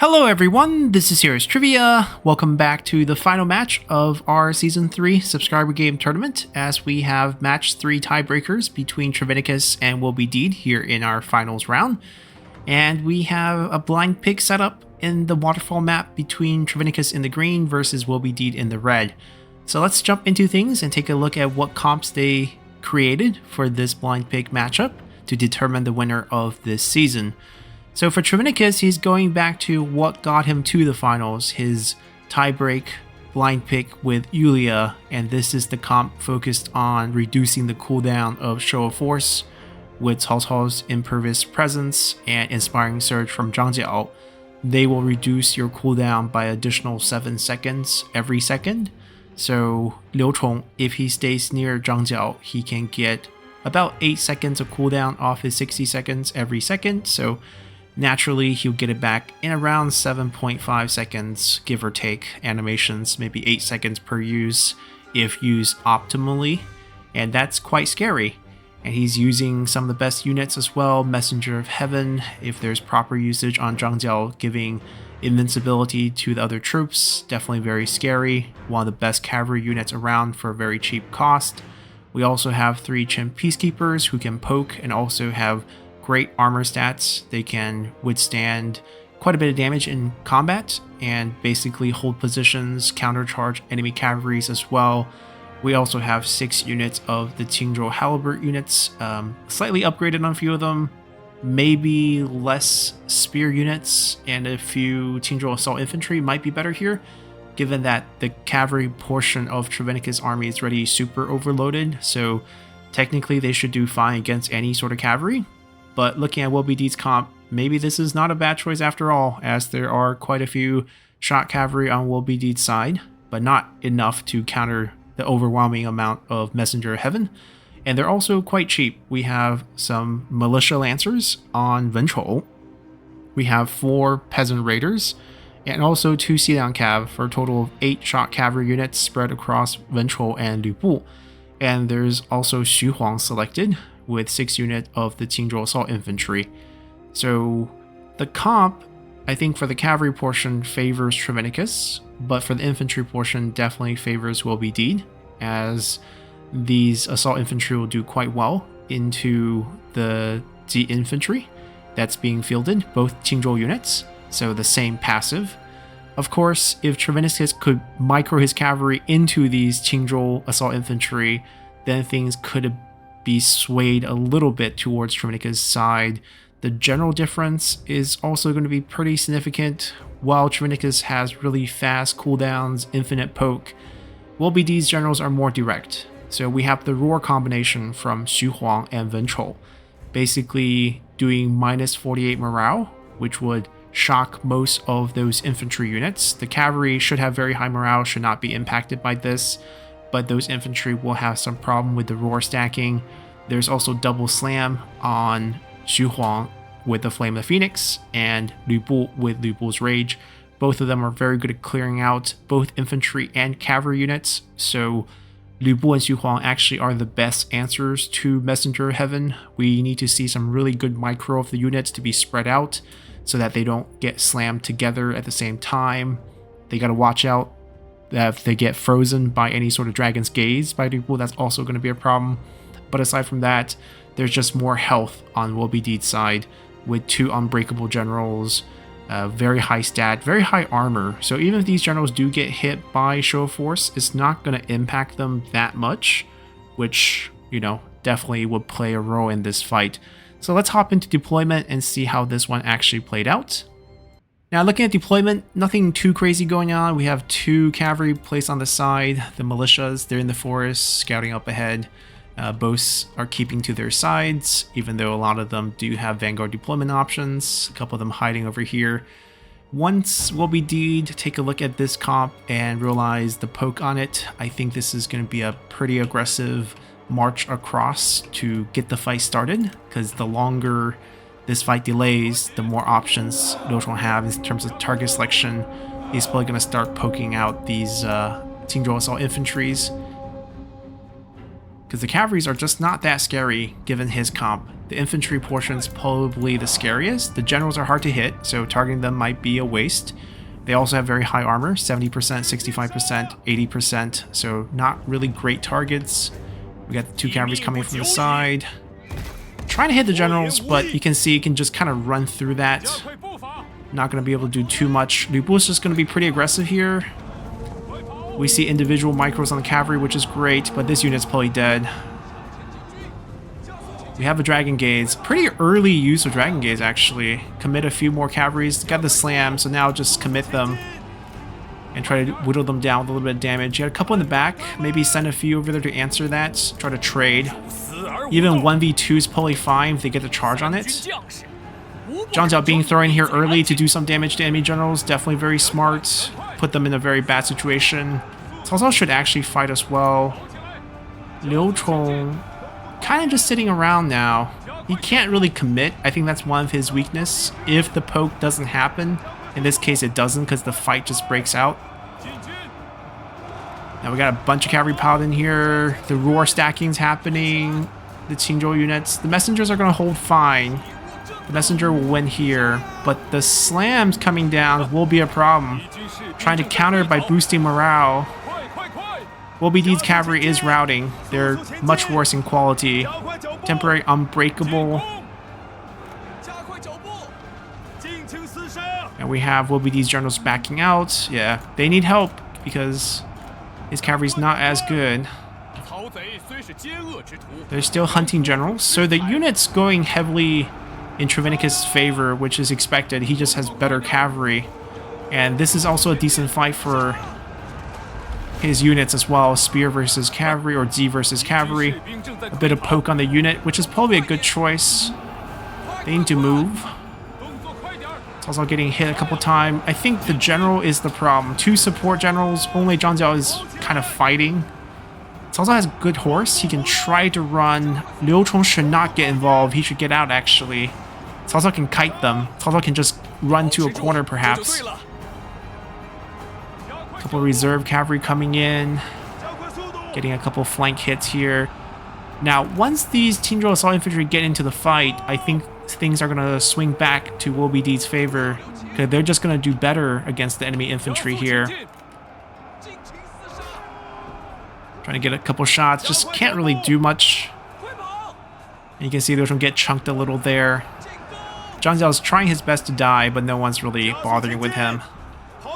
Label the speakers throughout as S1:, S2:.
S1: Hello everyone, this is Heroes Trivia. Welcome back to the final match of our Season 3 subscriber game tournament, as we have match 3 tiebreakers between Trivenicus and Will Be Deed here in our finals round. And we have a blind pick set up in the waterfall map between Trivenicus in the green versus Will Be Deed in the red. So let's jump into things and take a look at what comps they created for this blind pick matchup to determine the winner of this season. So for Trivenicus, he's going back to what got him to the finals, his tiebreak blind pick with Yulia, and this is the comp focused on reducing the cooldown of Show of Force with Cao Cao's Impervious Presence and Inspiring Surge from Zhang Jiao. They will reduce your cooldown by additional 7 seconds every second. So Liu Chong, if he stays near Zhang Jiao, he can get about 8 seconds of cooldown off his 60 seconds every second. So naturally, he'll get it back in around 7.5 seconds, give or take, animations, maybe 8 seconds per use if used optimally, and that's quite scary. And he's using some of the best units as well, Messenger of Heaven, if there's proper usage on Zhang Jiao, giving invincibility to the other troops, definitely very scary, one of the best cavalry units around for a very cheap cost. We also have 3 Qin Peacekeepers who can poke and also have great armor stats. They can withstand quite a bit of damage in combat and basically hold positions, countercharge enemy cavalries as well. We also have 6 units of the Qingzhou Halberd units, slightly upgraded on a few of them, maybe less spear units, and a few Qingzhou Assault Infantry might be better here, given that the cavalry portion of Trivenicus' army is already super overloaded, so technically they should do fine against any sort of cavalry. But looking at Will Be Deed's comp, maybe this is not a bad choice after all, as there are quite a few shot cavalry on Will Be Deed's side, but not enough to counter the overwhelming amount of Messenger of Heaven. And they're also quite cheap. We have some militia lancers on Venchou. We have 4 peasant raiders, and also 2 Xiliang Cav for a total of 8 shot cavalry units spread across Venchou and Lubu. And there's also Xu Huang selected, with 6 units of the Qingzhou Assault Infantry. So the comp, I think for the cavalry portion, favors Trivenicus, but for the infantry portion definitely favors Will Be Deed, as these Assault Infantry will do quite well into the Z Infantry that's being fielded, both Qingzhou units, so the same passive. Of course, if Trivenicus could micro his cavalry into these Qingzhou Assault Infantry, then things could be swayed a little bit towards Trivenicus' side. The general difference is also going to be pretty significant. While Trivenicus has really fast cooldowns, infinite poke, Will Be Deed's generals are more direct. So we have the Roar combination from Xu Huang and Venchou, basically doing minus 48 morale, which would shock most of those infantry units. The cavalry should have very high morale, should not be impacted by this, but those infantry will have some problem with the Roar stacking. There's also double slam on Xu Huang with the Flame of the Phoenix and Lu Bu with Lu Bu's Rage. Both of them are very good at clearing out both infantry and cavalry units, so Lu Bu and Xu Huang actually are the best answers to Messenger of Heaven. We need to see some really good micro of the units to be spread out so that they don't get slammed together at the same time. They gotta watch out that if they get frozen by any sort of Dragon's Gaze by Lu Bu, that's also going to be a problem. But aside from that, there's just more health on Will Be Deed's side with 2 unbreakable generals, very high stat, very high armor. So even if these generals do get hit by Show of Force, it's not going to impact them that much, which, you know, definitely would play a role in this fight. So let's hop into deployment and see how this one actually played out. Now looking at deployment, nothing too crazy going on. We have 2 cavalry placed on the side, the militias, they're in the forest, scouting up ahead. Both are keeping to their sides, even though a lot of them do have Vanguard deployment options, a couple of them hiding over here. Once Will Be Deed take a look at this comp and realize the poke on it, I think this is going to be a pretty aggressive march across to get the fight started, because the longer this fight delays, the more options Liu Chong have in terms of target selection. He's probably going to start poking out these Qingzhou Assault Infantries, because the cavalries are just not that scary given his comp. The infantry portion is probably the scariest. The generals are hard to hit, so targeting them might be a waste. They also have very high armor, 70%, 65%, 80%, so not really great targets. We got the 2 cavalries coming from the side. Trying to hit the generals, but you can see you can just kind of run through that. Not going to be able to do too much. Lu Bu is just going to be pretty aggressive here. We see individual micros on the cavalry, which is great, but this unit's probably dead. We have a Dragon Gaze. Pretty early use of Dragon Gaze, actually. Commit a few more cavalries. Got the slam, so now just commit them. And try to whittle them down with a little bit of damage. You got a couple in the back. Maybe send a few over there to answer that. Try to trade. Even 1v2 is probably fine if they get the charge on it. Zhang Jiao being thrown in here early to do some damage to enemy generals. Definitely very smart. Put them in a very bad situation. Cao Cao should actually fight as well. Liu Chong kind of just sitting around now. He can't really commit. I think that's one of his weakness. If the poke doesn't happen, in this case it doesn't because the fight just breaks out. Now we got a bunch of cavalry piled in here. The roar stacking's happening. The Qingzhou units. The messengers are going to hold fine. The messenger will win here, but the slams coming down will be a problem. Trying to counter by boosting morale. WBD's cavalry is routing. They're much worse in quality. Temporary unbreakable. And we have WBD's generals backing out. Yeah, they need help because his cavalry's not as good. They're still hunting generals. So the unit's going heavily in Trivenicus' favor, which is expected. He just has better cavalry. And this is also a decent fight for his units as well. Spear versus cavalry or Z versus cavalry. A bit of poke on the unit, which is probably a good choice. They need to move. It's also getting hit a couple times. I think the general is the problem. 2 support generals. Only Zhang Jiao is kind of fighting. Cao Cao has a good horse. He can try to run. Liu Chong should not get involved. He should get out, actually. Cao Cao can kite them. Cao Cao can just run to a corner, perhaps. A couple reserve cavalry coming in. Getting a couple flank hits here. Now, once these Qingzhou assault infantry get into the fight, I think things are going to swing back to WBD's favor. Because they're just going to do better against the enemy infantry here. Trying to get a couple shots, just can't really do much. And you can see Liu Chong get chunked a little there. Zhang Jiao is trying his best to die, but no one's really bothering with him.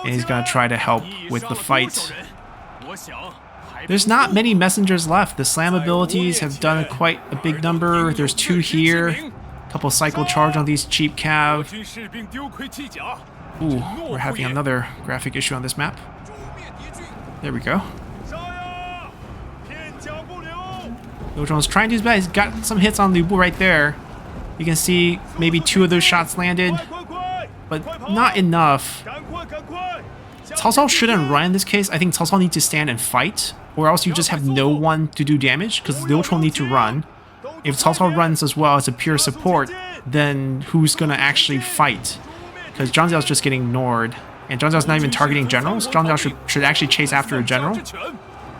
S1: And he's going to try to help with the fight. There's not many messengers left. The slam abilities have done quite a big number. There's 2 here. A couple cycle charge on these cheap cav. Ooh, we're having another graphic issue on this map. There we go. Liu Chong's trying to do his best. He's got some hits on Lu Bu right there. You can see maybe 2 of those shots landed, but not enough. Cao Cao shouldn't run in this case. I think Cao Cao needs to stand and fight, or else you just have no one to do damage, because Liu Chong needs to run. If Cao Cao runs as well as a pure support, then who's going to actually fight? Because Zhang Jiao's just getting ignored, and Zhang Jiao's not even targeting generals. Zhang Jiao should actually chase after a general.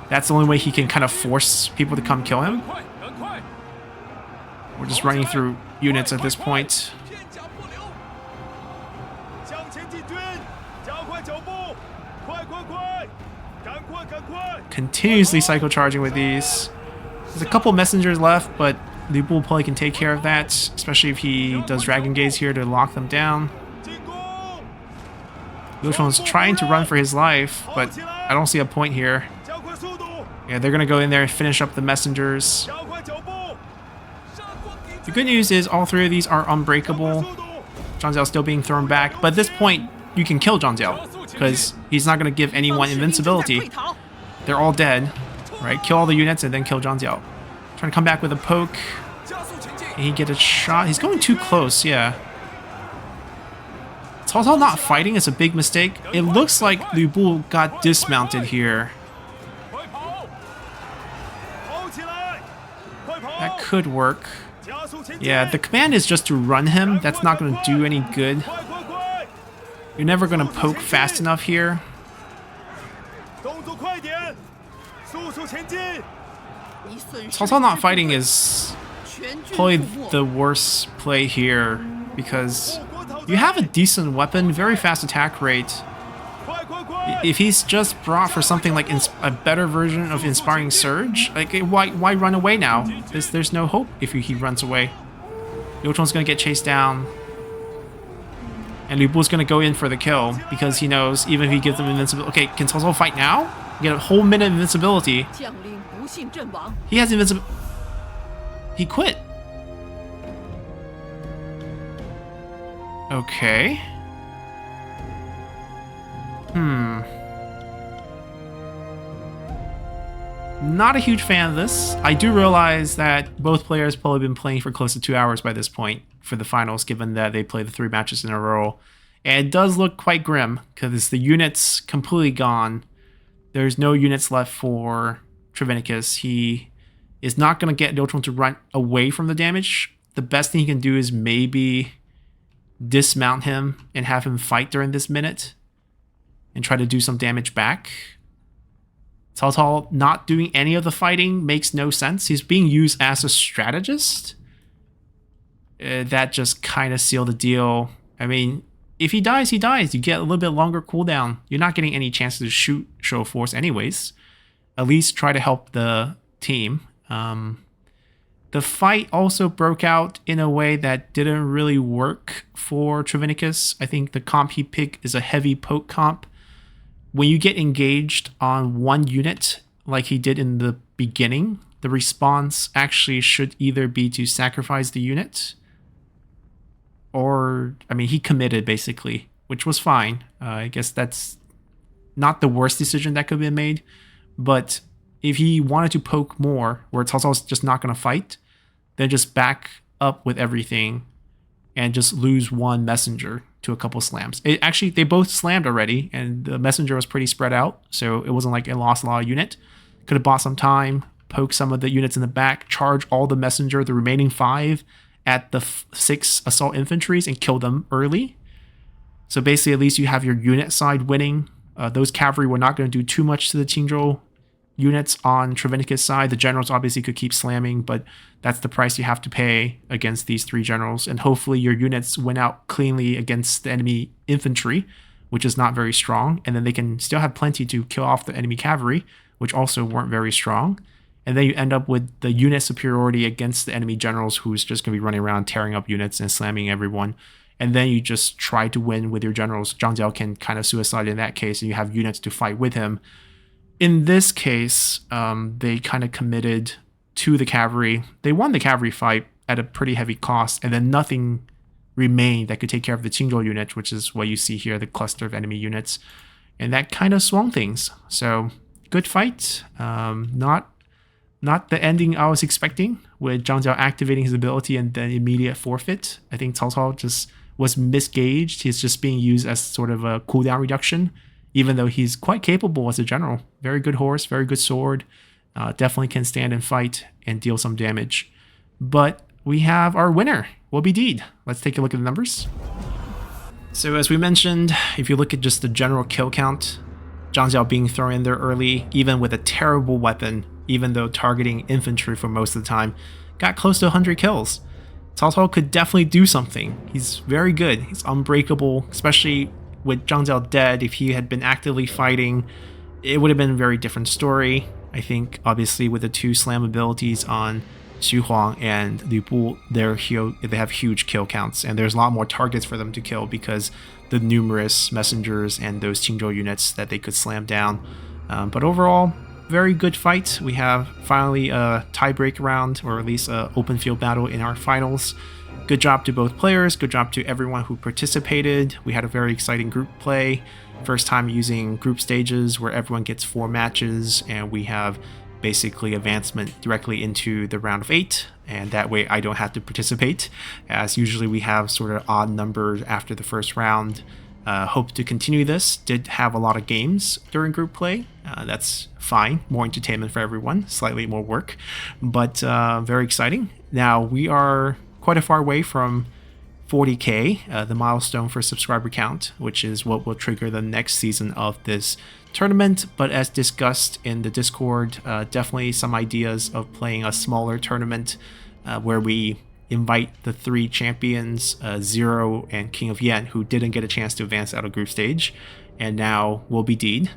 S1: That's the only way he can kind of force people to come kill him. We're just running through units at this point. Continuously cycle charging with these. There's a couple messengers left, but Lu Bu probably can take care of that, especially if he does Dragon Gaze here to lock them down. Liu Chong's trying to run for his life, but I don't see a point here. Yeah, they're going to go in there and finish up the messengers. The good news is all 3 of these are unbreakable. Zhang Jiao still being thrown back, but at this point, you can kill Zhang Jiao, because he's not going to give anyone invincibility. They're all dead, right? Kill all the units and then kill Zhang Jiao. Trying to come back with a poke. Can he get a shot? He's going too close, yeah. Cao Cao not fighting is a big mistake. It looks like Lu Bu got dismounted here. That could work. Yeah, the command is just to run him. That's not going to do any good. You're never going to poke fast enough here. Cao Cao not fighting is probably the worst play here, because you have a decent weapon, very fast attack rate. If he's just brought for something like a better version of Inspiring Surge, like why run away now? There's no hope if he runs away. Liu Chong's gonna get chased down, and Liu Bu's gonna go in for the kill because he knows even if he gives them invincibility. Okay, can Cao Cao fight now? Get a whole minute of invincibility. He has invincibility. He quit. Okay. Not a huge fan of this. I do realize that both players probably been playing for close to 2 hours by this point for the finals, given that they played the 3 matches in a row. And it does look quite grim, because the units completely gone. There's no units left for Trivenicus. He is not going to get Liu Chong to run away from the damage. The best thing he can do is maybe dismount him and have him fight during this minute and try to do some damage back. Cao Cao not doing any of the fighting makes no sense. He's being used as a strategist. That just kind of sealed the deal. I mean, if he dies, he dies. You get a little bit longer cooldown. You're not getting any chances to shoot show of force anyways. At least try to help the team. The fight also broke out in a way that didn't really work for Trivenicus. I think the comp he picked is a heavy poke comp. When you get engaged on one unit, like he did in the beginning, the response actually should either be to sacrifice the unit, or, I mean, he committed basically, which was fine. I guess that's not the worst decision that could have been made, but if he wanted to poke more, where Cao Cao's just not going to fight, then just back up with everything and just lose one messenger to a couple slams. Actually, they both slammed already, and the messenger was pretty spread out, so it wasn't like it lost a lot of unit. Could have bought some time, poke some of the units in the back, charge all the messenger, the remaining 5, at the 6 assault infantries and kill them early. So basically, at least you have your unit side winning. Those cavalry were not going to do too much to the Qingzhou units on Trivenicus' side. The generals obviously could keep slamming, but that's the price you have to pay against these 3 generals. And hopefully your units win out cleanly against the enemy infantry, which is not very strong. And then they can still have plenty to kill off the enemy cavalry, which also weren't very strong. And then you end up with the unit superiority against the enemy generals, who's just going to be running around tearing up units and slamming everyone. And then you just try to win with your generals. Zhang Jiao can kind of suicide in that case, and you have units to fight with him. In this case, they kind of committed to the cavalry. They won the cavalry fight at a pretty heavy cost, and then nothing remained that could take care of the Qingzhou unit, which is what you see here, the cluster of enemy units. And that kind of swung things. So, good fight. Not the ending I was expecting, with Zhang Jiao activating his ability and then immediate forfeit. I think Cao Cao just was misgauged. He's just being used as sort of a cooldown reduction, even though he's quite capable as a general. Very good horse, very good sword. Definitely can stand and fight and deal some damage. But we have our winner, Wobi Deed. Let's take a look at the numbers. So as we mentioned, if you look at just the general kill count, Zhang Jiao being thrown in there early, even with a terrible weapon, even though targeting infantry for most of the time, got close to 100 kills. Cao Cao could definitely do something. He's very good. He's unbreakable, especially with Zhang Jiao dead. If he had been actively fighting, it would have been a very different story. I think, obviously, with the 2 slam abilities on Xu Huang and Liu Bu, they have huge kill counts, and there's a lot more targets for them to kill because the numerous messengers and those Qingzhou units that they could slam down. But overall, very good fight. We have finally a tiebreak round, or at least an open field battle in our finals. Good job to both players. Good job to everyone who participated. We had a very exciting group play. First time using group stages where everyone gets 4 matches, and we have basically advancement directly into the round of 8, and that way I don't have to participate, as usually we have sort of odd numbers after the first round. Hope to continue this. Did have a lot of games during group play. That's fine. More entertainment for everyone. Slightly more work, but very exciting. Now we are quite a far away from 40K, the milestone for subscriber count, which is what will trigger the next season of this tournament. But as discussed in the Discord, definitely some ideas of playing a smaller tournament where we invite the 3 champions, Zero and King of Yen, who didn't get a chance to advance out of group stage, and now will be Deed,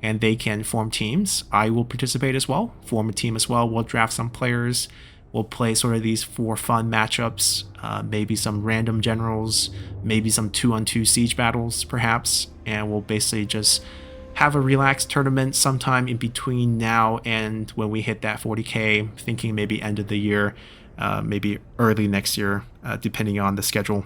S1: and they can form teams. I will participate as well, form a team as well. We'll draft some players. We'll play sort of these 4 fun matchups, maybe some random generals, maybe some 2-on-2 siege battles, perhaps, and we'll basically just have a relaxed tournament sometime in between now and when we hit that 40K, thinking maybe end of the year, maybe early next year, depending on the schedule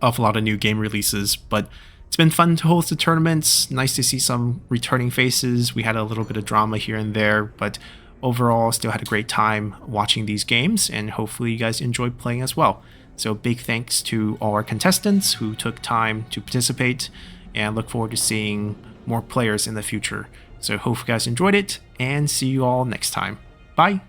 S1: of a lot of new game releases. But it's been fun to host the tournaments. Nice to see some returning faces. We had a little bit of drama here and there, but overall still had a great time watching these games, and hopefully you guys enjoyed playing as well. So big thanks to all our contestants who took time to participate, and look forward to seeing more players in the future. So hope you guys enjoyed it, and see you all next time. Bye!